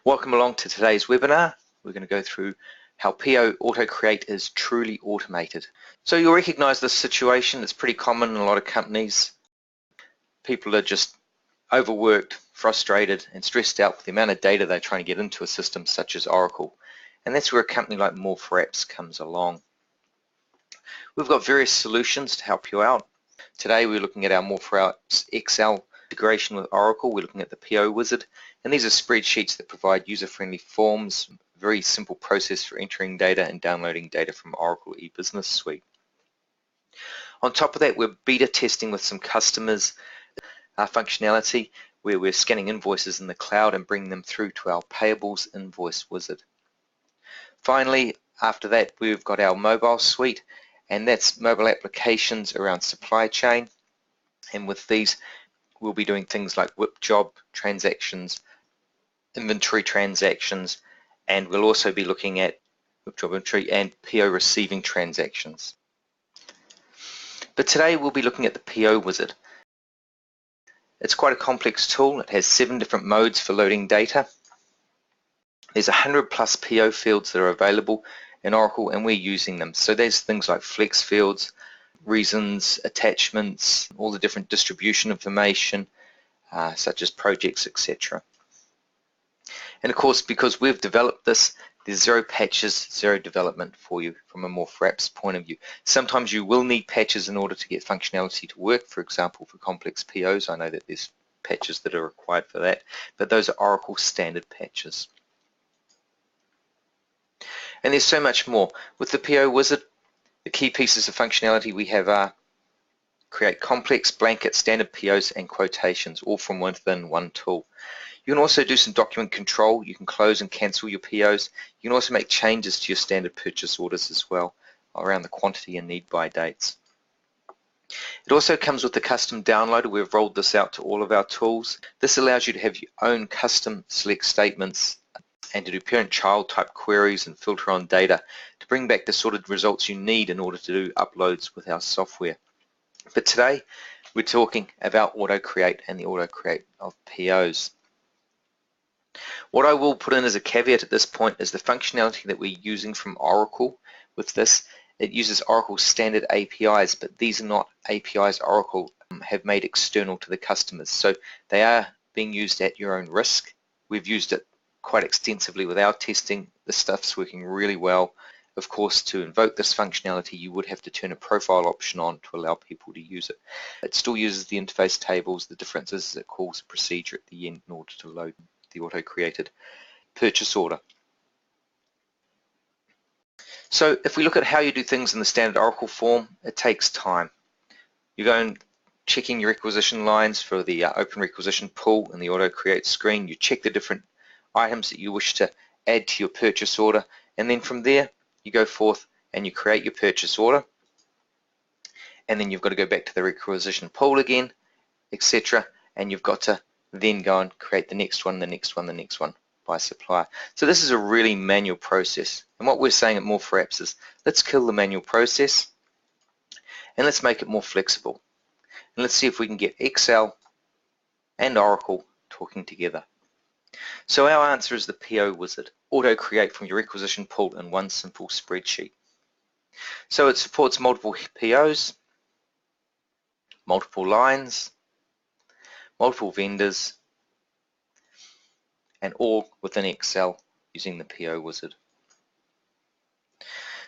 Welcome along to today's webinar. We're going to go through how PO Autocreate is truly automated. So you'll recognize this situation. It's pretty common in a lot of companies. People are just overworked, frustrated, and stressed out with the amount of data they're trying to get into a system such as Oracle. And that's where a company like More4Apps comes along. We've got various solutions to help you out. Today we're looking at our More4Apps Excel integration with Oracle. We're looking at the PO Wizard, and these are spreadsheets that provide user-friendly forms, very simple process for entering data and downloading data from Oracle eBusiness Suite. On top of that, we're beta testing with some customers our functionality where we're scanning invoices in the cloud and bringing them through to our payables invoice wizard. Finally, after that, we've got our mobile suite, and that's mobile applications around supply chain, and with these we'll be doing things like WIP job transactions, inventory transactions, and we'll also be looking at WIP job inventory and PO receiving transactions. But today we'll be looking at the PO Wizard. It's quite a complex tool. It has 7 different modes for loading data. There's 100+ PO fields that are available in Oracle, and we're using them. So there's things like flex fields, reasons, attachments, all the different distribution information, such as projects, etc. And of course, because we've developed this, there's 0 patches, 0 development for you from a More4Apps point of view. Sometimes you will need patches in order to get functionality to work. For example, for complex POs, I know that there's patches that are required for that, but those are Oracle standard patches. And there's so much more. With the PO Wizard, the key pieces of functionality we have are create complex, blanket, standard POs and quotations, all from within one tool. You can also do some document control. You can close and cancel your POs. You can also make changes to your standard purchase orders as well around the quantity and need by dates. It also comes with the custom downloader. We've rolled this out to all of our tools. This allows you to have your own custom select statements and to do parent-child type queries and filter on data to bring back the sort of results you need in order to do uploads with our software. But today we're talking about Autocreate and the Autocreate of POs. What I will put in as a caveat at this point is the functionality that we're using from Oracle. With this, it uses Oracle's standard APIs, but these are not APIs Oracle have made external to the customers. So they are being used at your own risk. We've used it quite extensively with our testing. The stuff's working really well. Of course, to invoke this functionality, you would have to turn a profile option on to allow people to use it. It still uses the interface tables. The difference is it calls a procedure at the end in order to load the auto-created purchase order. So if we look at how you do things in the standard Oracle form, it takes time. You go and checking your requisition lines for the open requisition pool in the Autocreate screen. You check the different items that you wish to add to your purchase order, and then from there you go forth and you create your purchase order, and then you've got to go back to the requisition pool again, etc., and you've got to then go and create the next one, the next one, the next one by supplier. So this is a really manual process, and what we're saying at More4Apps is let's kill the manual process and let's make it more flexible, and let's see if we can get Excel and Oracle talking together. So our answer is the PO Wizard. Auto-create from your requisition pool in one simple spreadsheet. So it supports multiple POs, multiple lines, multiple vendors, and all within Excel using the PO Wizard.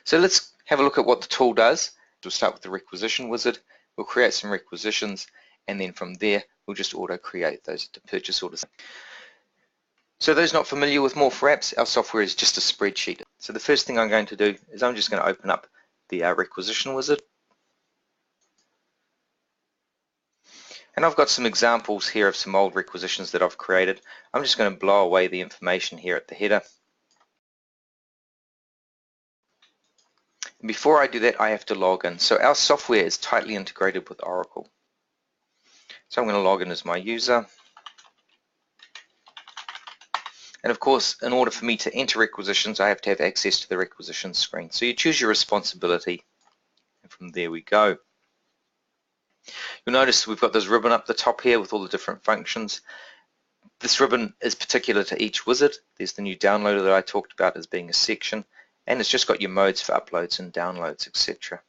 So let's have a look at what the tool does. We'll start with the requisition wizard. We'll create some requisitions, and then from there we'll just auto-create those to purchase orders. So those not familiar with More4Apps, our software is just a spreadsheet. So the first thing I'm going to do is I'm just going to open up the requisition wizard. And I've got some examples here of some old requisitions that I've created. I'm just going to blow away the information here at the header. And before I do that, I have to log in. So our software is tightly integrated with Oracle. So I'm going to log in as my user. And of course, in order for me to enter requisitions, I have to have access to the requisition screen. So you choose your responsibility, and from there we go. You'll notice we've got this ribbon up the top here with all the different functions. This ribbon is particular to each wizard. There's the new downloader that I talked about as being a section, and it's just got your modes for uploads and downloads, etc.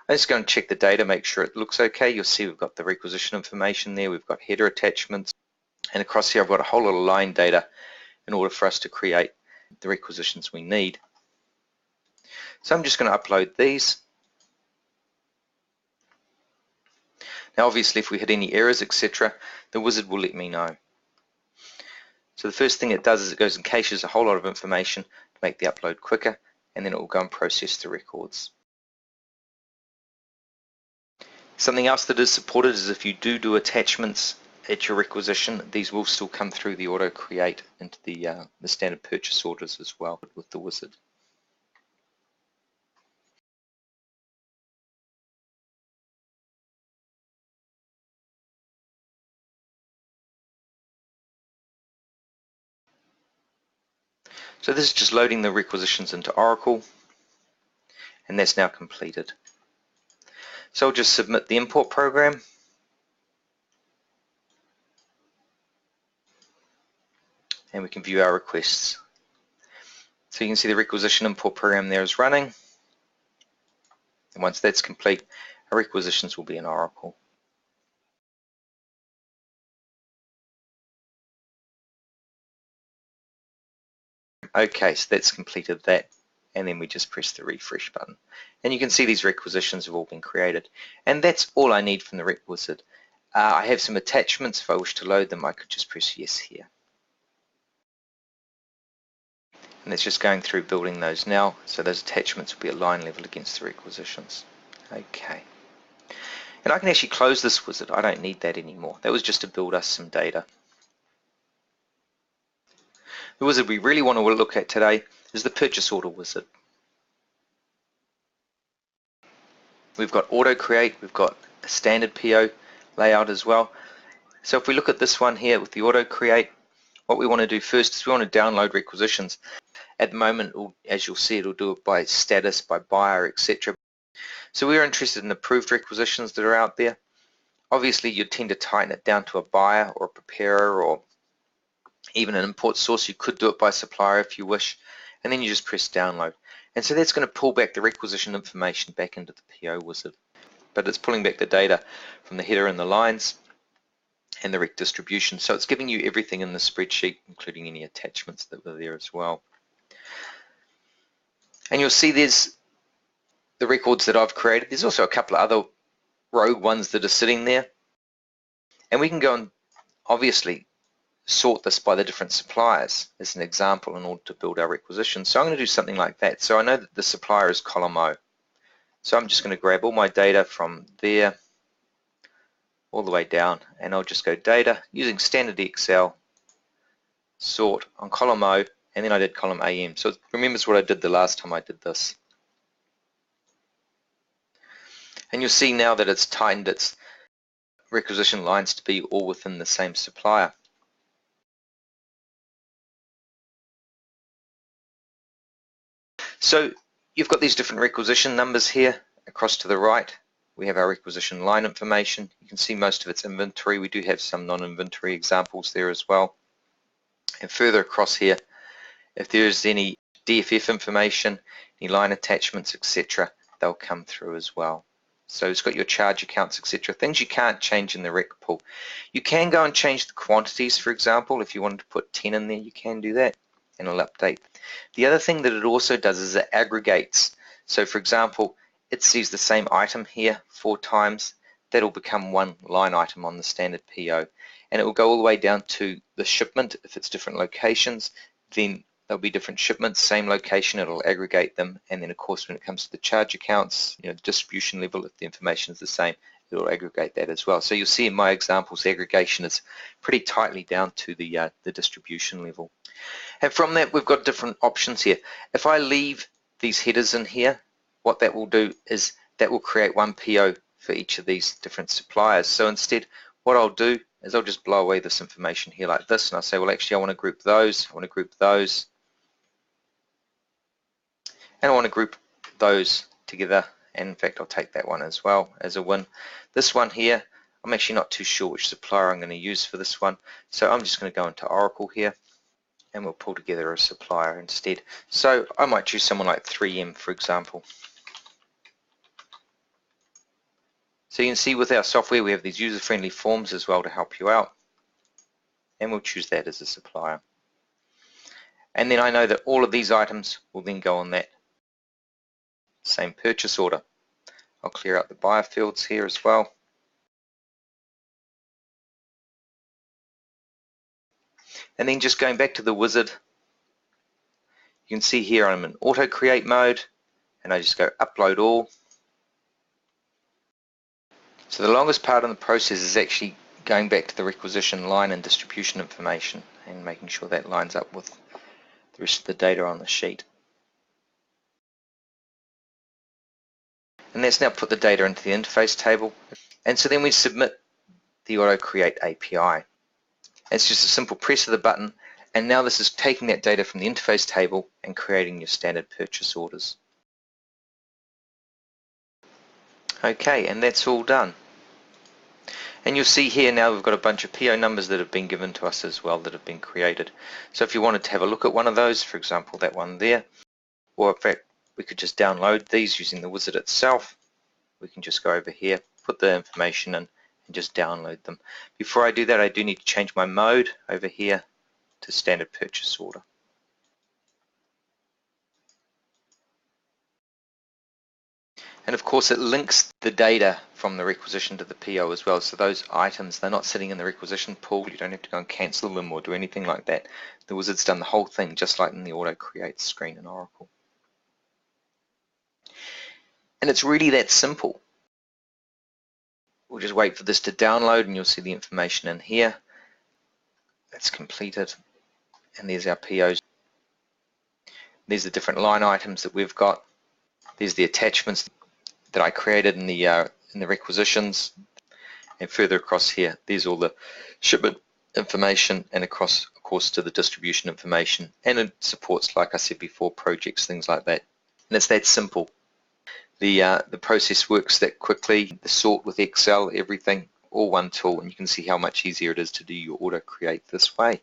I'm just going to check the data, make sure it looks okay. You'll see we've got the requisition information there, we've got header attachments, and across here I've got a whole lot of line data in order for us to create the requisitions we need. So I'm just going to upload these. Now obviously if we hit any errors, etc., the wizard will let me know. So the first thing it does is it goes and caches a whole lot of information to make the upload quicker, and then it will go and process the records. Something else that is supported is if you do attachments at your requisition, these will still come through the Autocreate into the standard purchase orders as well with the wizard. So this is just loading the requisitions into Oracle, and that's now completed. So I'll just submit the import program, and we can view our requests. So you can see the requisition import program there is running, and once that's complete, our requisitions will be in Oracle. Okay, so that's completed that, and then we just press the refresh button. And you can see these requisitions have all been created. And that's all I need from the Rec Wizard. I have some attachments. If I wish to load them, I could just press yes here. And it's just going through building those now, so those attachments will be at line level against the requisitions. Okay. And I can actually close this wizard. I don't need that anymore. That was just to build us some data. The wizard we really want to look at today is the purchase order wizard. We've got Autocreate, we've got a standard PO layout as well. So if we look at this one here with the Autocreate, what we want to do first is we want to download requisitions. At the moment, as you'll see, it'll do it by status, by buyer, etc. So we're interested in approved requisitions that are out there. Obviously, you'd tend to tighten it down to a buyer or a preparer or even an import source. You could do it by supplier if you wish, and then you just press download. And so that's going to pull back the requisition information back into the PO wizard. But it's pulling back the data from the header and the lines and the rec distribution. So it's giving you everything in the spreadsheet, including any attachments that were there as well. And you'll see there's the records that I've created. There's also a couple of other rogue ones that are sitting there. And we can go and obviously sort this by the different suppliers as an example in order to build our requisition. So I'm going to do something like that. So I know that the supplier is column O. So I'm just going to grab all my data from there all the way down, and I'll just go data using standard Excel, sort on column O, and then I did column AM. So it remembers what I did the last time I did this. And you'll see now that it's tightened its requisition lines to be all within the same supplier. So you've got these different requisition numbers here. Across to the right, we have our requisition line information. You can see most of its inventory. We do have some non-inventory examples there as well. And further across here, if there's any DFF information, any line attachments, etc., they'll come through as well. So it's got your charge accounts, etc., things you can't change in the rec pool. You can go and change the quantities, for example. If you wanted to put 10 in there, you can do that, and it'll update. The other thing that it also does is it aggregates. So for example, it sees the same item here 4 times. That'll become one line item on the standard PO. And it will go all the way down to the shipment. If it's different locations, then there'll be different shipments, same location, it'll aggregate them. And then of course when it comes to the charge accounts, distribution level, if the information is the same, it'll aggregate that as well. So you'll see in my examples, aggregation is pretty tightly down to the distribution level. And from that, we've got different options here. If I leave these headers in here, what that will do is that will create one PO for each of these different suppliers. So instead, what I'll do is I'll just blow away this information here like this, and I'll say, well, actually, I want to group those, I want to group those, and I want to group those together. And in fact, I'll take that one as well as a win. This one here, I'm actually not too sure which supplier I'm going to use for this one, so I'm just going to go into Oracle here and we'll pull together a supplier instead. So I might choose someone like 3M, for example. So you can see with our software we have these user-friendly forms as well to help you out, and we'll choose that as a supplier. And then I know that all of these items will then go on that same purchase order. I'll clear out the buyer fields here as well. And then just going back to the wizard, you can see here I'm in Autocreate mode, and I just go upload all. So the longest part of the process is actually going back to the requisition line and distribution information and making sure that lines up with the rest of the data on the sheet. And that's now put the data into the interface table. And so then we submit the Autocreate API. It's just a simple press of the button, and now this is taking that data from the interface table and creating your standard purchase orders. Okay, and that's all done. And you'll see here now we've got a bunch of PO numbers that have been given to us as well that have been created. So if you wanted to have a look at one of those, for example that one there, or in fact we could just download these using the wizard itself. We can just go over here, put the information in and just download them. Before I do that I do need to change my mode over here to standard purchase order. And of course it links the data from the requisition to the PO as well, so those items, they're not sitting in the requisition pool. You don't have to go and cancel them or do anything like that. The wizard's done the whole thing just like in the Autocreate screen in Oracle. And it's really that simple. We'll just wait for this to download and you'll see the information in here. That's completed, and there's our POs. These are the different line items that we've got. There's the attachments that I created in the requisitions, and further across here there's all the shipment information, and across of course to the distribution information, and it supports, like I said before, projects, things like that. And it's that simple. The process works that quickly. The sort with Excel, everything, all one tool, and you can see how much easier it is to do your Autocreate this way.